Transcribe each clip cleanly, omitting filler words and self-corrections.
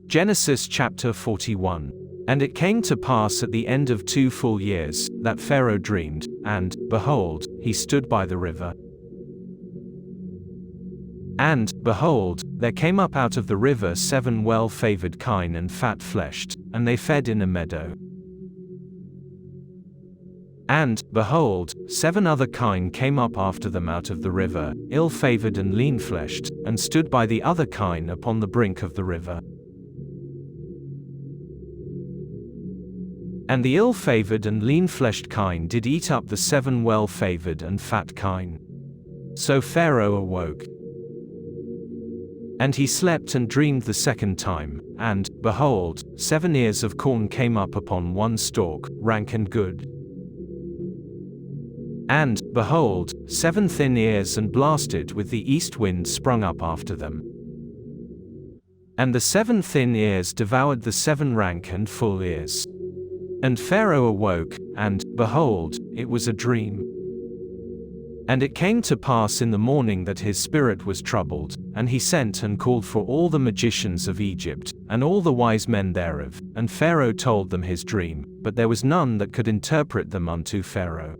Genesis chapter 41. And it came to pass at the end of 2 full years, that Pharaoh dreamed, and, behold, he stood by the river. And, behold, there came up out of the river 7 well-favored kine and fat-fleshed, and they fed in a meadow. And, behold, 7 other kine came up after them out of the river, ill-favored and lean-fleshed, and stood by the other kine upon the brink of the river. And the ill-favored and lean-fleshed kine did eat up the 7 well-favored and fat kine. So Pharaoh awoke. And he slept and dreamed the second time, and, behold, 7 ears of corn came up upon one stalk, rank and good. And, behold, 7 thin ears and blasted with the east wind sprung up after them. And the 7 thin ears devoured the 7 rank and full ears. And Pharaoh awoke, and, behold, it was a dream. And it came to pass in the morning that his spirit was troubled, and he sent and called for all the magicians of Egypt, and all the wise men thereof, and Pharaoh told them his dream, but there was none that could interpret them unto Pharaoh.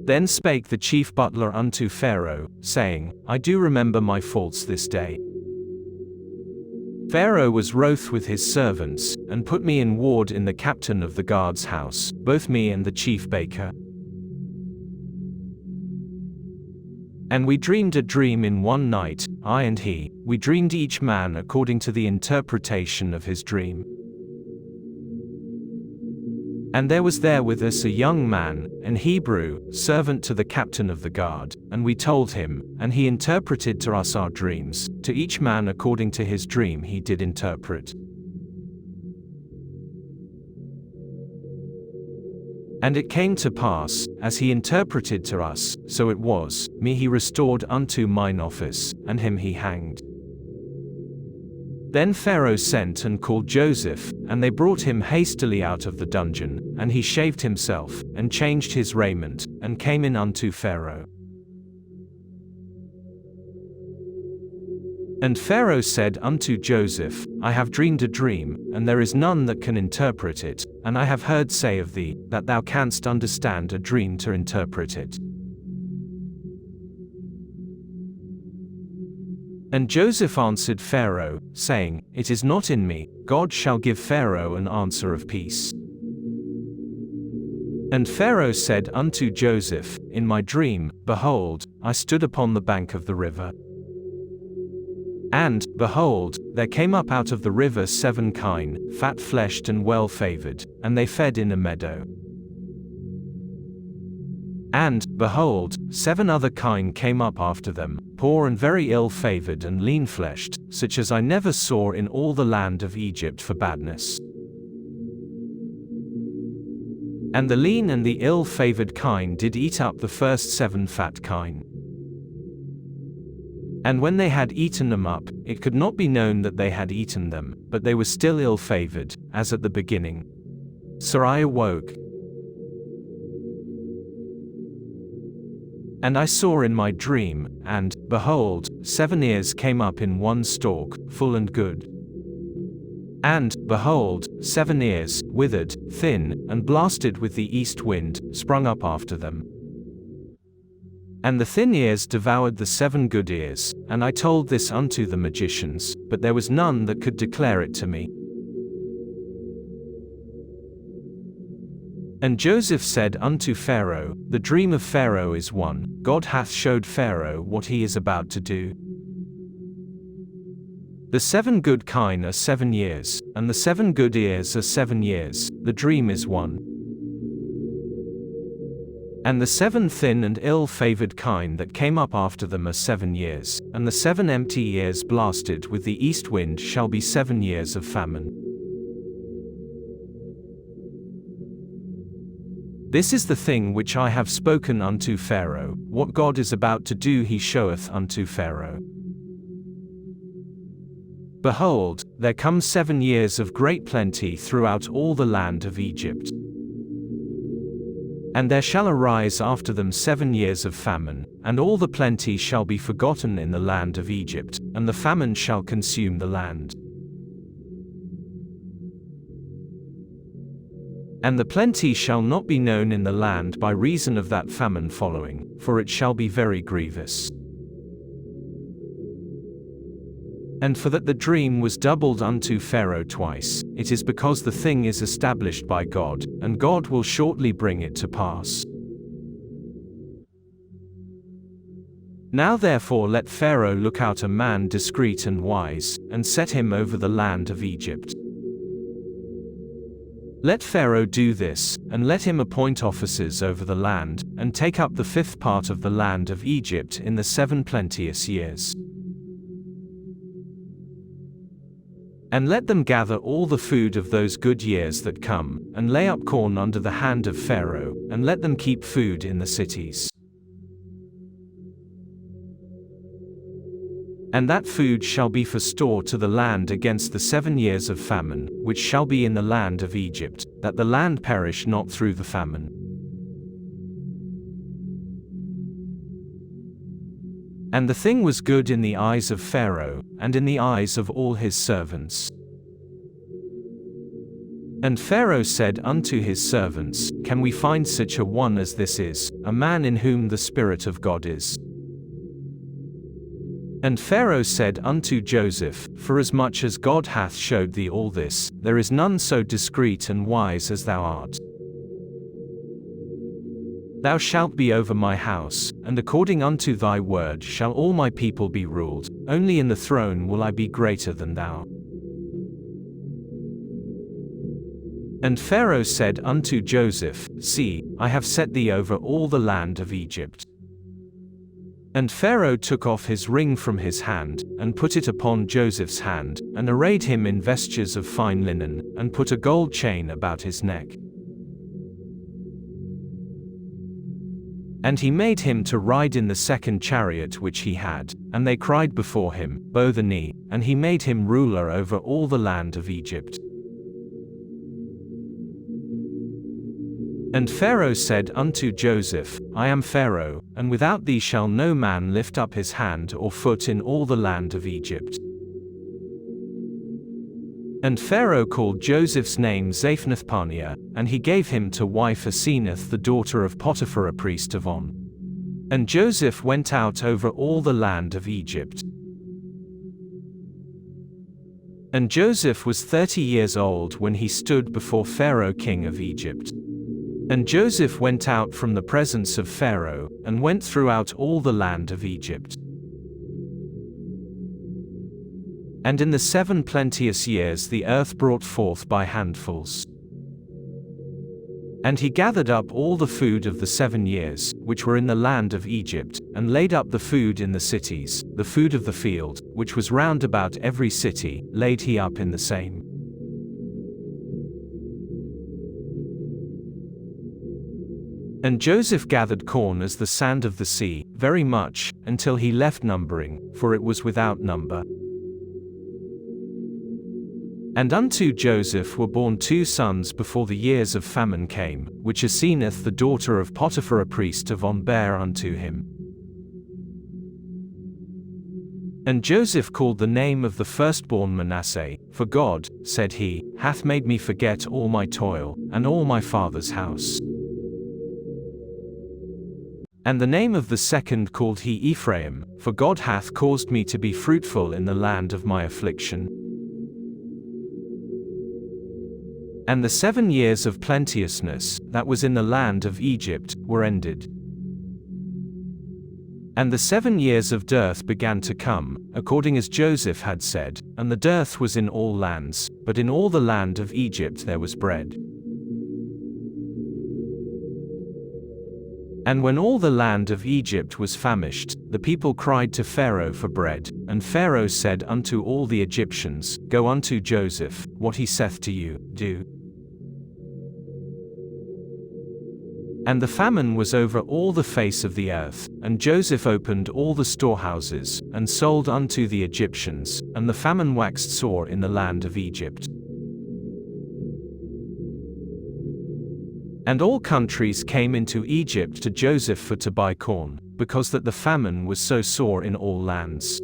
Then spake the chief butler unto Pharaoh, saying, I do remember my faults this day. Pharaoh was wroth with his servants, and put me in ward in the captain of the guard's house, both me and the chief baker. And we dreamed a dream in one night, I and he, we dreamed each man according to the interpretation of his dream. And there was there with us a young man, an Hebrew, servant to the captain of the guard, and we told him, and he interpreted to us our dreams, to each man according to his dream he did interpret. And it came to pass, as he interpreted to us, so it was, me he restored unto mine office, and him he hanged. Then Pharaoh sent and called Joseph, and they brought him hastily out of the dungeon, and he shaved himself, and changed his raiment, and came in unto Pharaoh. And Pharaoh said unto Joseph, I have dreamed a dream, and there is none that can interpret it, and I have heard say of thee, that thou canst understand a dream to interpret it. And Joseph answered Pharaoh, saying, It is not in me, God shall give Pharaoh an answer of peace. And Pharaoh said unto Joseph, In my dream, behold, I stood upon the bank of the river. And, behold, there came up out of the river 7 kine, fat-fleshed and well-favored, and they fed in a meadow. And, behold, 7 other kine came up after them, poor and very ill-favored and lean-fleshed, such as I never saw in all the land of Egypt for badness. And the lean and the ill-favored kine did eat up the first 7 fat kine. And when they had eaten them up, it could not be known that they had eaten them, but they were still ill-favored, as at the beginning. So I awoke. And I saw in my dream, and, behold, 7 ears came up in one stalk, full and good. And, behold, 7 ears, withered, thin, and blasted with the east wind, sprung up after them. And the thin ears devoured the 7 good ears, and I told this unto the magicians, but there was none that could declare it to me. And Joseph said unto Pharaoh, The dream of Pharaoh is one, God hath showed Pharaoh what he is about to do. The 7 good kine are 7 years, and the 7 good ears are 7 years, the dream is one. And the 7 thin and ill-favored kine that came up after them are 7 years, and the 7 empty ears blasted with the east wind shall be 7 years of famine. This is the thing which I have spoken unto Pharaoh, what God is about to do he showeth unto Pharaoh. Behold, there come 7 years of great plenty throughout all the land of Egypt. And there shall arise after them 7 years of famine, and all the plenty shall be forgotten in the land of Egypt, and the famine shall consume the land. And the plenty shall not be known in the land by reason of that famine following, for it shall be very grievous. And for that the dream was doubled unto Pharaoh twice, it is because the thing is established by God, and God will shortly bring it to pass. Now therefore let Pharaoh look out a man discreet and wise, and set him over the land of Egypt. Let Pharaoh do this, and let him appoint officers over the land, and take up the 5th part of the land of Egypt in the 7 plenteous years. And let them gather all the food of those good years that come, and lay up corn under the hand of Pharaoh, and let them keep food in the cities. And that food shall be for store to the land against the 7 years of famine, which shall be in the land of Egypt, that the land perish not through the famine. And the thing was good in the eyes of Pharaoh, and in the eyes of all his servants. And Pharaoh said unto his servants, Can we find such a one as this is, a man in whom the Spirit of God is? And Pharaoh said unto Joseph, Forasmuch as God hath showed thee all this, there is none so discreet and wise as thou art. Thou shalt be over my house, and according unto thy word shall all my people be ruled, only in the throne will I be greater than thou. And Pharaoh said unto Joseph, See, I have set thee over all the land of Egypt. And Pharaoh took off his ring from his hand, and put it upon Joseph's hand, and arrayed him in vestures of fine linen, and put a gold chain about his neck. And he made him to ride in the 2nd chariot which he had, and they cried before him, Bow the knee, and he made him ruler over all the land of Egypt. And Pharaoh said unto Joseph, I am Pharaoh, and without thee shall no man lift up his hand or foot in all the land of Egypt. And Pharaoh called Joseph's name Zaphnath-Paneah, and he gave him to wife Asenath the daughter of Potiphar a priest of On. And Joseph went out over all the land of Egypt. And Joseph was 30 years old when he stood before Pharaoh king of Egypt. And Joseph went out from the presence of Pharaoh, and went throughout all the land of Egypt. And in the 7 plenteous years the earth brought forth by handfuls. And he gathered up all the food of the 7 years, which were in the land of Egypt, and laid up the food in the cities, the food of the field, which was round about every city, laid he up in the same. And Joseph gathered corn as the sand of the sea, very much, until he left numbering, for it was without number. And unto Joseph were born 2 sons before the years of famine came, which Asenath the daughter of Potiphar a priest of On bare unto him. And Joseph called the name of the firstborn Manasseh, for God, said he, hath made me forget all my toil, and all my father's house. And the name of the second called he Ephraim, for God hath caused me to be fruitful in the land of my affliction. And the 7 years of plenteousness, that was in the land of Egypt, were ended. And the 7 years of dearth began to come, according as Joseph had said, and the dearth was in all lands, but in all the land of Egypt there was bread. And when all the land of Egypt was famished, the people cried to Pharaoh for bread, and Pharaoh said unto all the Egyptians, Go unto Joseph, what he saith to you, do. And the famine was over all the face of the earth, and Joseph opened all the storehouses, and sold unto the Egyptians, and the famine waxed sore in the land of Egypt. And all countries came into Egypt to Joseph for to buy corn, because that the famine was so sore in all lands.